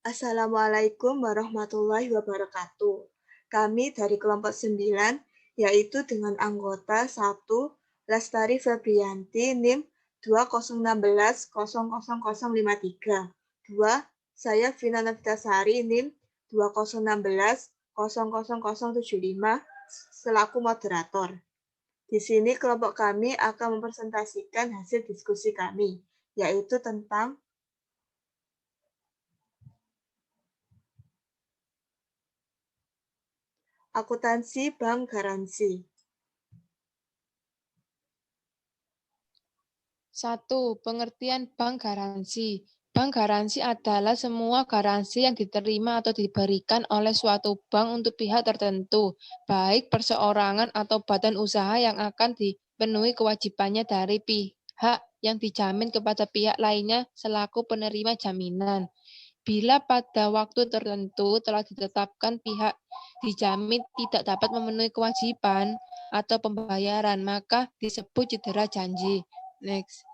Assalamualaikum warahmatullahi wabarakatuh. Kami dari kelompok 9, yaitu dengan anggota 1, Lestari Febrianti, NIM 201600053. 2, saya Vina Nafitasari, NIM 201600075, selaku moderator. Di sini kelompok kami akan mempresentasikan hasil diskusi kami, yaitu tentang akuntansi bank garansi. 1. Pengertian bank garansi. Bank garansi adalah semua garansi yang diterima atau diberikan oleh suatu bank untuk pihak tertentu, baik perseorangan atau badan usaha yang akan dipenuhi kewajibannya dari pihak yang dijamin kepada pihak lainnya selaku penerima jaminan. Bila pada waktu tertentu telah ditetapkan pihak dijamin tidak dapat memenuhi kewajiban atau pembayaran, maka disebut cedera janji. Next.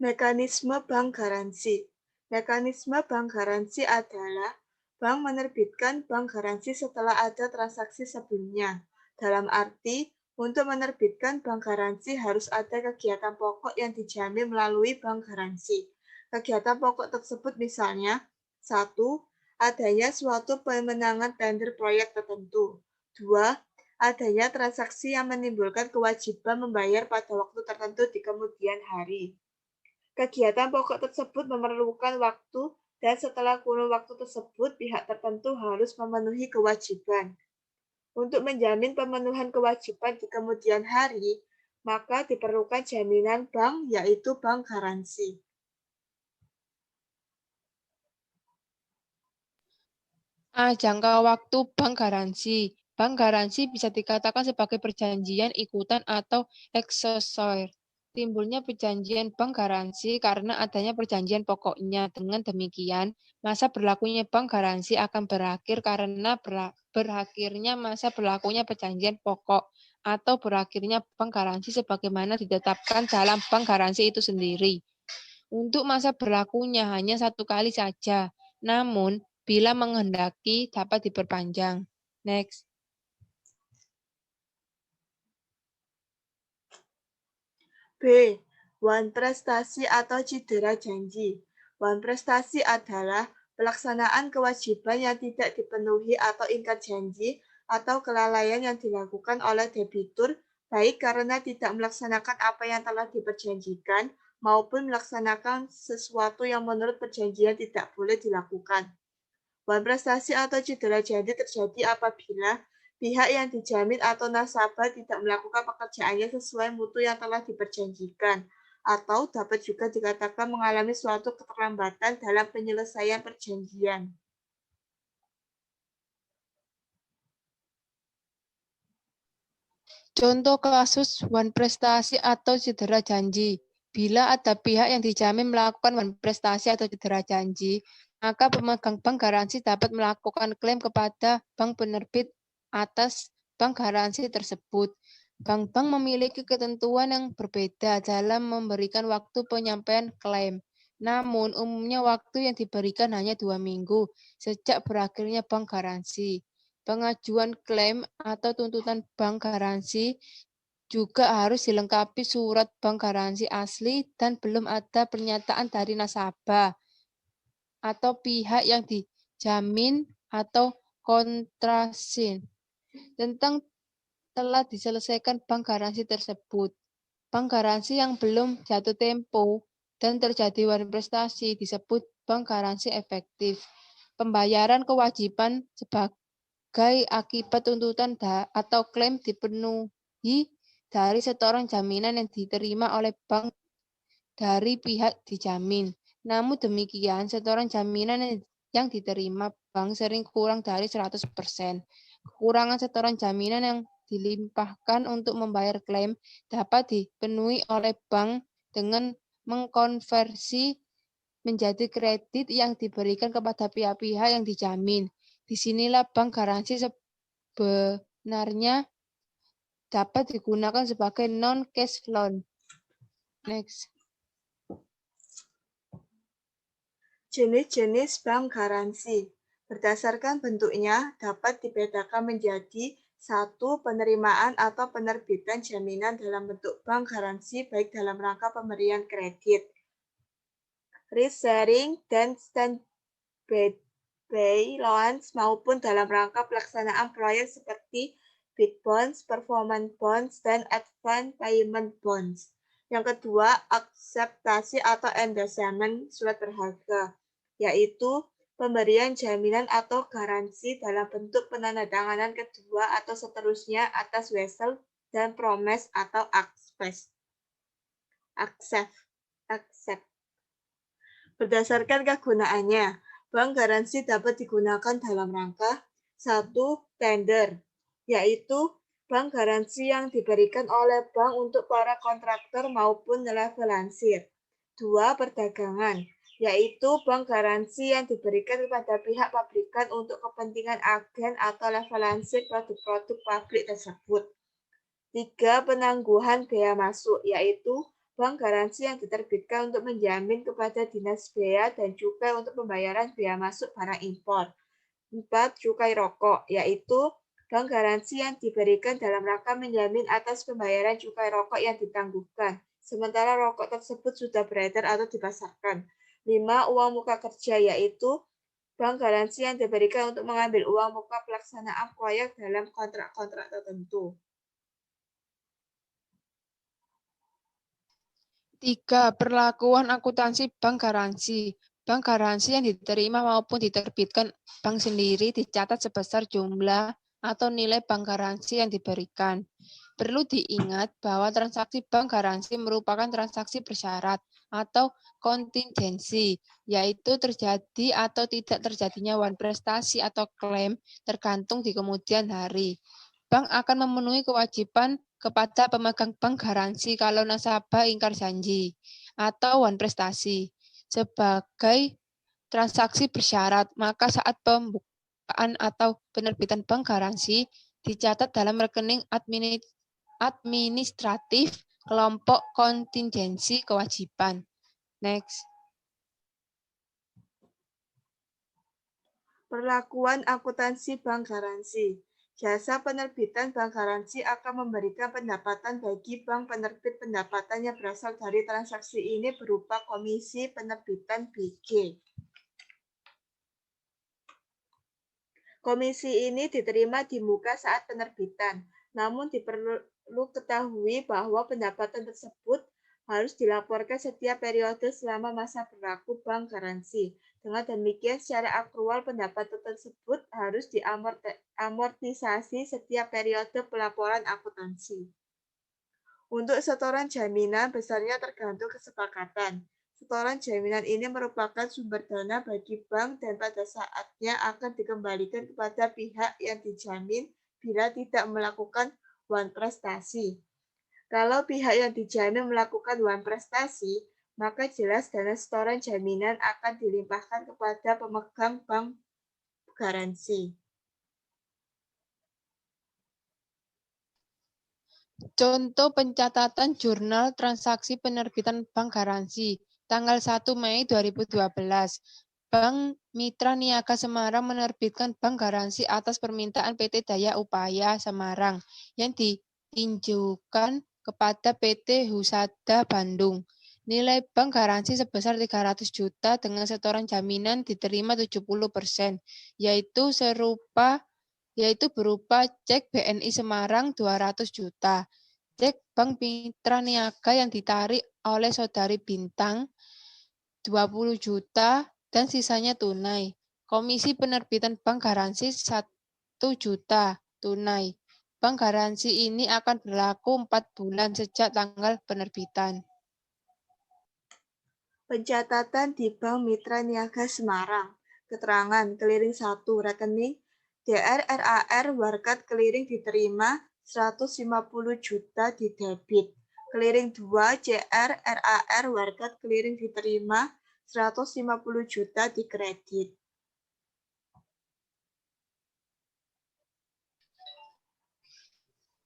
Mekanisme bank garansi. Mekanisme bank garansi adalah bank menerbitkan bank garansi setelah ada transaksi sebelumnya. Dalam arti, untuk menerbitkan bank garansi harus ada kegiatan pokok yang dijamin melalui bank garansi. Kegiatan pokok tersebut misalnya, 1. Adanya suatu pemenangan tender proyek tertentu. 2. Adanya transaksi yang menimbulkan kewajiban membayar pada waktu tertentu di kemudian hari. Kegiatan pokok tersebut memerlukan waktu dan setelah kurun waktu tersebut pihak tertentu harus memenuhi kewajiban. Untuk menjamin pemenuhan kewajiban di kemudian hari, maka diperlukan jaminan bank, yaitu bank garansi. Jangka waktu bank garansi. Bank garansi bisa dikatakan sebagai perjanjian ikutan atau accessoire. Timbulnya perjanjian bank garansi karena adanya perjanjian pokoknya. Dengan demikian, masa berlakunya bank garansi akan berakhir karena berakhirnya masa berlakunya perjanjian pokok atau berakhirnya bank garansi sebagaimana ditetapkan dalam bank garansi itu sendiri. Untuk masa berlakunya hanya 1 kali saja, namun bila menghendaki dapat diperpanjang. Next. B. Wan prestasi atau cedera janji. Wan prestasi adalah pelaksanaan kewajiban yang tidak dipenuhi atau ingkar janji atau kelalaian yang dilakukan oleh debitur baik karena tidak melaksanakan apa yang telah diperjanjikan maupun melaksanakan sesuatu yang menurut perjanjian tidak boleh dilakukan. Wan prestasi atau cedera janji terjadi apabila pihak yang dijamin atau nasabah tidak melakukan pekerjaannya sesuai mutu yang telah diperjanjikan, atau dapat juga dikatakan mengalami suatu keterlambatan dalam penyelesaian perjanjian. Contoh kasus wan prestasi atau cedera janji. Bila ada pihak yang dijamin melakukan wan prestasi atau cedera janji, maka pemegang bank garansi dapat melakukan klaim kepada bank penerbit atas bank garansi tersebut. Bank-bank memiliki ketentuan yang berbeda dalam memberikan waktu penyampaian klaim. Namun, umumnya waktu yang diberikan hanya 2 minggu sejak berakhirnya bank garansi. Pengajuan klaim atau tuntutan bank garansi juga harus dilengkapi surat bank garansi asli dan belum ada pernyataan dari nasabah atau pihak yang dijamin atau kontrasin tentang telah diselesaikan bank garansi tersebut. Bank garansi yang belum jatuh tempo dan terjadi wan prestasi disebut bank garansi efektif. Pembayaran kewajiban sebagai akibat tuntutan atau klaim dipenuhi dari setoran jaminan yang diterima oleh bank dari pihak dijamin. Namun demikian, setoran jaminan yang diterima bank sering kurang dari 100%. Kekurangan setoran jaminan yang dilimpahkan untuk membayar klaim dapat dipenuhi oleh bank dengan mengkonversi menjadi kredit yang diberikan kepada pihak-pihak yang dijamin. Disinilah bank garansi sebenarnya dapat digunakan sebagai non-cash loan. Next. Jenis-jenis bank garansi. Berdasarkan bentuknya dapat dibedakan menjadi 1. Penerimaan atau penerbitan jaminan dalam bentuk bank garansi baik dalam rangka pemberian kredit, risk sharing, dan standby loans maupun dalam rangka pelaksanaan proyek seperti big bonds, performance bonds, dan advance payment bonds. Yang kedua, akseptasi atau endorsement surat berharga, yaitu pemberian jaminan atau garansi dalam bentuk penandatanganan kedua atau seterusnya atas wesel dan promise atau accept. Berdasarkan kegunaannya, bank garansi dapat digunakan dalam rangka 1. Tender, yaitu bank garansi yang diberikan oleh bank untuk para kontraktor maupun level lansir. 2. Perdagangan, yaitu bank garansi yang diberikan kepada pihak pabrikan untuk kepentingan agen atau level lansir produk-produk pabrik tersebut. 3. Penangguhan bea masuk, yaitu bank garansi yang diterbitkan untuk menjamin kepada Dinas Bea dan Cukai untuk pembayaran bea masuk barang impor. 4. Cukai rokok, yaitu bank garansi yang diberikan dalam rangka menjamin atas pembayaran cukai rokok yang ditangguhkan, sementara rokok tersebut sudah beredar atau dipasarkan. 5. Uang muka kerja, yaitu bank garansi yang diberikan untuk mengambil uang muka pelaksanaan proyek dalam kontrak-kontrak tertentu. 3. Perlakuan akuntansi bank garansi. Bank garansi yang diterima maupun diterbitkan bank sendiri dicatat sebesar jumlah atau nilai bank garansi yang diberikan. Perlu diingat bahwa transaksi bank garansi merupakan transaksi bersyarat atau kontingensi, yaitu terjadi atau tidak terjadinya wan prestasi atau klaim tergantung di kemudian hari. Bank akan memenuhi kewajiban kepada pemegang bank garansi kalau nasabah ingkar janji atau wan prestasi. Sebagai transaksi bersyarat, maka saat pembukaan atau penerbitan bank garansi dicatat dalam rekening administratif kelompok kontingensi kewajiban. Next. Perlakuan akuntansi bank garansi. Jasa penerbitan bank garansi akan memberikan pendapatan bagi bank penerbit. Pendapatan yang berasal dari transaksi ini berupa komisi penerbitan BG. Komisi ini diterima di muka saat penerbitan, namun diperlu ketahui bahwa pendapatan tersebut harus dilaporkan setiap periode selama masa berlaku bank garansi. Dengan demikian, secara akrual pendapatan tersebut harus diamortisasi setiap periode pelaporan akuntansi. Untuk setoran jaminan, besarnya tergantung kesepakatan. Setoran jaminan ini merupakan sumber dana bagi bank dan pada saatnya akan dikembalikan kepada pihak yang dijamin bila tidak melakukan wan prestasi. Kalau pihak yang dijamin melakukan wan prestasi, maka jelas dana setoran jaminan akan dilimpahkan kepada pemegang bank garansi. Contoh pencatatan jurnal transaksi penerbitan bank garansi. Tanggal 1 Mei 2012, Bank Mitra Niaga Semarang menerbitkan bank garansi atas permintaan PT Daya Upaya Semarang yang diinjukan kepada PT Husada Bandung. Nilai bank garansi sebesar 300 juta dengan setoran jaminan diterima 70%, yaitu berupa cek BNI Semarang 200 juta, cek Bank Mitra Niaga yang ditarik oleh Saudari Bintang 20 juta, dan sisanya tunai. Komisi penerbitan bank garansi 1 juta tunai. Bank garansi ini akan berlaku 4 bulan sejak tanggal penerbitan. Pencatatan di Bank Mitra Niaga Semarang. Keterangan clearing 1 rekening DR/RAR Warkat clearing diterima 150 juta di debit. Clearing 2 CR/RAR Warkat clearing diterima 150 juta di kredit.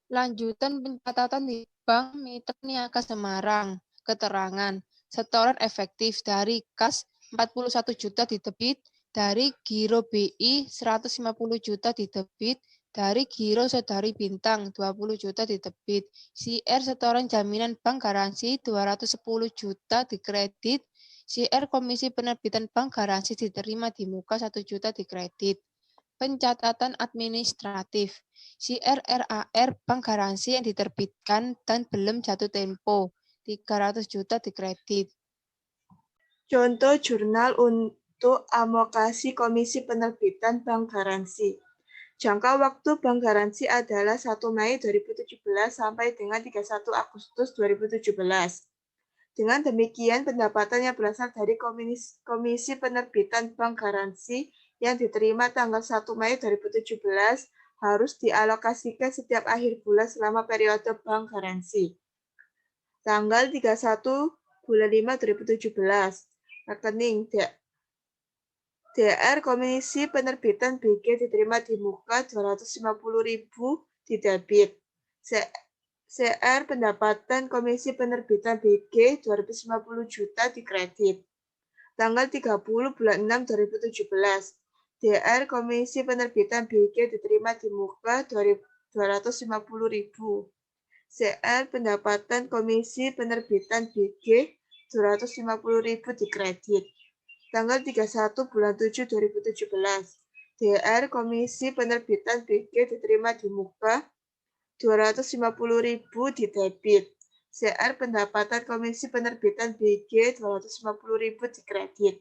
Lanjutan pencatatan di Bank Mitra Niaga Semarang. Keterangan setoran efektif dari kas 41 juta di debit, dari giro BI 150 juta di debit, dari giro saudari Bintang 20 juta di debit, CR setoran jaminan bank garansi 210 juta di kredit, CR komisi penerbitan bank garansi diterima di muka 1 juta di kredit. Pencatatan administratif, CR RAR bank garansi yang diterbitkan dan belum jatuh tempo 300 juta di kredit. Contoh jurnal untuk amokasi Komisi Penerbitan Bank Garansi. Jangka waktu bank garansi adalah 1 Mei 2017 sampai dengan 31 Agustus 2017. Dengan demikian, pendapatan yang berasal dari Komisi Penerbitan Bank Garansi yang diterima tanggal 1 Mei 2017 harus dialokasikan setiap akhir bulan selama periode bank garansi. Tanggal 31 bulan 5 2017. Rekening DR Komisi Penerbitan BG diterima di muka 250.000 di debit. CR pendapatan Komisi Penerbitan BG 250 juta di kredit. Tanggal 30 bulan 6 2017. DR Komisi Penerbitan BG diterima di muka 250.000. CR pendapatan Komisi Penerbitan BG 250.000 di kredit. Tanggal 31 bulan 7 2017. DR Komisi Penerbitan BG diterima di muka 250.000 di debit. CR pendapatan Komisi Penerbitan BG 250.000 di kredit.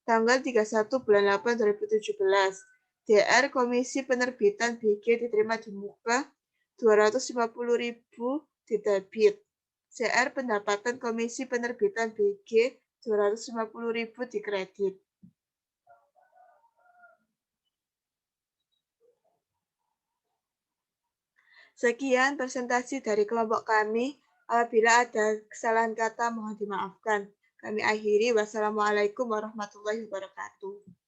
Tanggal 31 bulan 8 2017. DR Komisi Penerbitan BG diterima di muka 250.000 di debit. CR pendapatan Komisi Penerbitan BG 250.000 di kredit. Sekian presentasi dari kelompok kami. Apabila ada kesalahan kata mohon dimaafkan. Kami akhiri. Wassalamualaikum warahmatullahi wabarakatuh.